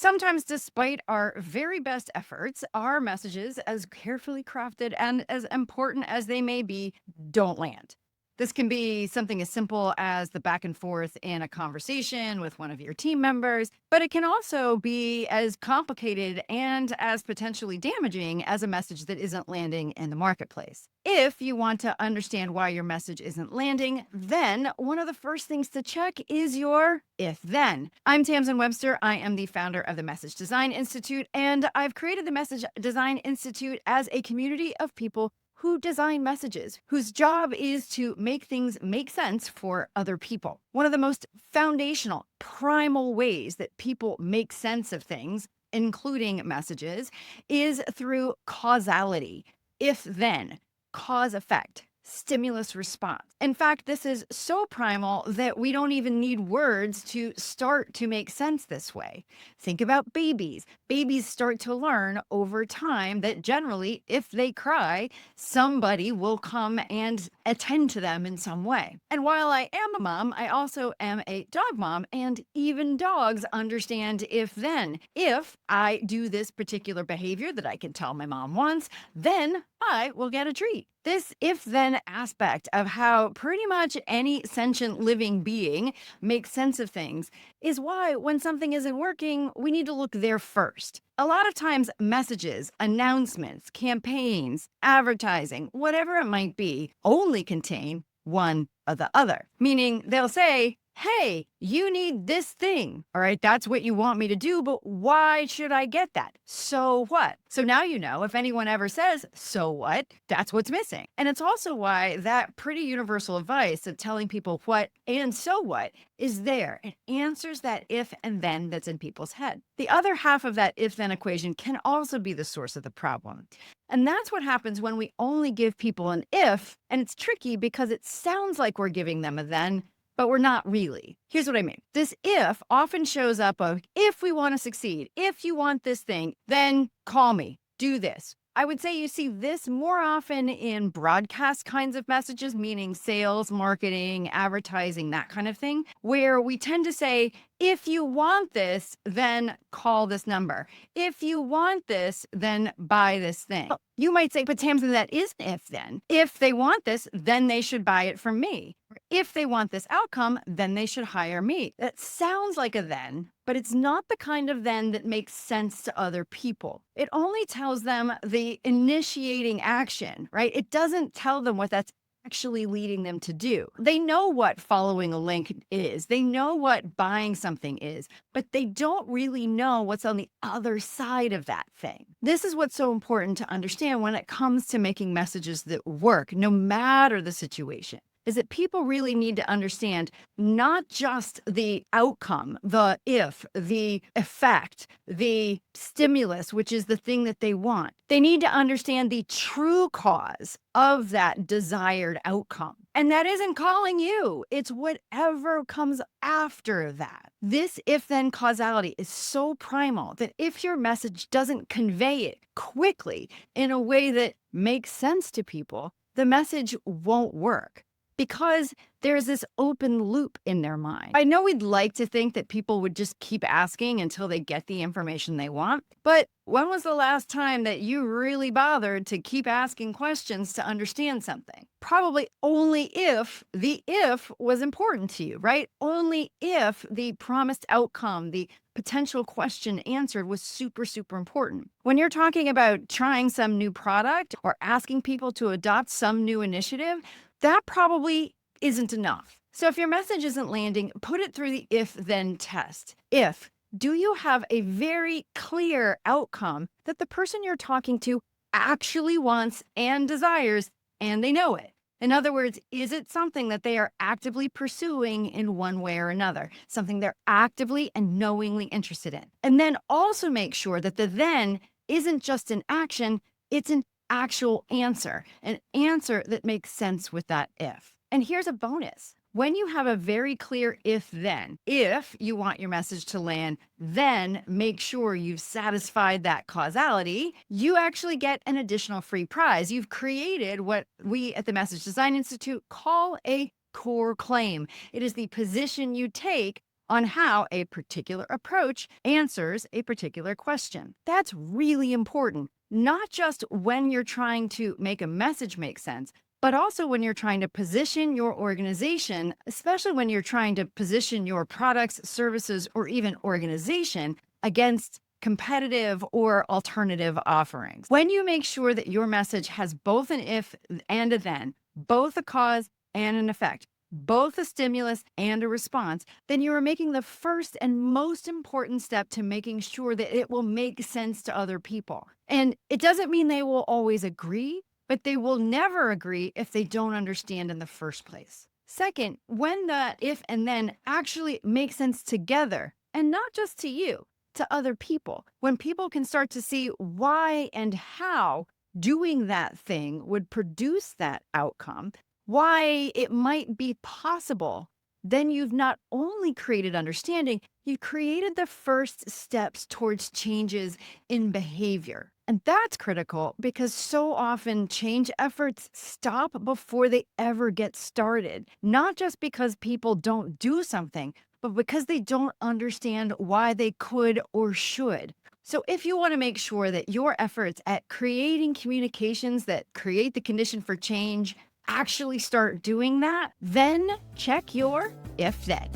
Sometimes, despite our very best efforts, our messages, as carefully crafted and as important as they may be, don't land. This can be something as simple as the back and forth in a conversation with one of your team members, but it can also be as complicated and as potentially damaging as a message that isn't landing in the marketplace. If you want to understand why your message isn't landing, then one of the first things to check is your if then. I'm Tamsen Webster. I am the founder of the Message Design Institute, and I've created the Message Design Institute as a community of people who design messages, whose job is to make things make sense for other people. One of the most foundational, primal ways that people make sense of things, including messages, is through causality. If then, cause effect, stimulus response. In fact, this is so primal that we don't even need words to start to make sense this way. Think about babies. Babies start to learn over time that generally, if they cry, somebody will come and attend to them in some way. And while I am a mom, I also am a dog mom, and even dogs understand if then. If I do this particular behavior that I can tell my mom wants, then I will get a treat. This if then aspect of how pretty much any sentient living being makes sense of things is why when something isn't working, we need to look there first. A lot of times, messages, announcements, campaigns, advertising, whatever it might be, only contain one or the other, meaning they'll say, hey, you need this thing. All right, that's what you want me to do, but why should I get that? So what? So now you know if anyone ever says, so what? That's what's missing. And it's also why that pretty universal advice of telling people what and so what is there. It answers that if and then that's in people's head. The other half of that if then equation can also be the source of the problem. And that's what happens when we only give people an if, and it's tricky because it sounds like we're giving them a then, but we're not really. Here's what I mean. This if often shows up of if we want to succeed, if you want this thing, then call me, do this. I would say you see this more often in broadcast kinds of messages, meaning sales, marketing, advertising, that kind of thing, where we tend to say, if you want this, then call this number. If you want this, then buy this thing. You might say, but Tamsin, that is an if then. If they want this, then they should buy it from me. If they want this outcome, then they should hire me. That sounds like a then, but it's not the kind of then that makes sense to other people. It only tells them the initiating action, right? It doesn't tell them what that's actually leading them to do. They know what following a link is. They know what buying something is, but they don't really know what's on the other side of that thing. This is what's so important to understand when it comes to making messages that work, no matter the situation, is that people really need to understand not just the outcome, the if, the effect, the stimulus, which is the thing that they want. They need to understand the true cause of that desired outcome. And that isn't calling you, it's whatever comes after that. This if then causality is so primal that if your message doesn't convey it quickly in a way that makes sense to people, the message won't work, because there's this open loop in their mind. I know we'd like to think that people would just keep asking until they get the information they want, but when was the last time that you really bothered to keep asking questions to understand something? Probably only if the if was important to you, right? Only if the promised outcome, the potential question answered was super, super important. When you're talking about trying some new product or asking people to adopt some new initiative, that probably isn't enough. So if your message isn't landing, put it through the if then test. If, do you have a very clear outcome that the person you're talking to actually wants and desires, and they know it? In other words, is it something that they are actively pursuing in one way or another, something they're actively and knowingly interested in? And then also make sure that the then isn't just an action, it's an actual answer, an answer that makes sense with that if. And here's a bonus. When you have a very clear if then, if you want your message to land, then make sure you've satisfied that causality, you actually get an additional free prize. You've created what we at the Message Design Institute call a core claim. It is the position you take on how a particular approach answers a particular question. That's really important, not just when you're trying to make a message make sense, but also when you're trying to position your organization, especially when you're trying to position your products, services, or even organization against competitive or alternative offerings. When you make sure that your message has both an if and a then, both a cause and an effect, both a stimulus and a response, then you are making the first and most important step to making sure that it will make sense to other people. And it doesn't mean they will always agree, but they will never agree if they don't understand in the first place. Second, when that if and then actually make sense together, and not just to you, to other people, when people can start to see why and how doing that thing would produce that outcome, why it might be possible, then you've not only created understanding, you've created the first steps towards changes in behavior. And that's critical because so often change efforts stop before they ever get started, not just because people don't do something, but because they don't understand why they could or should. So, if you want to make sure that your efforts at creating communications that create the condition for change actually start doing that, then check your if then.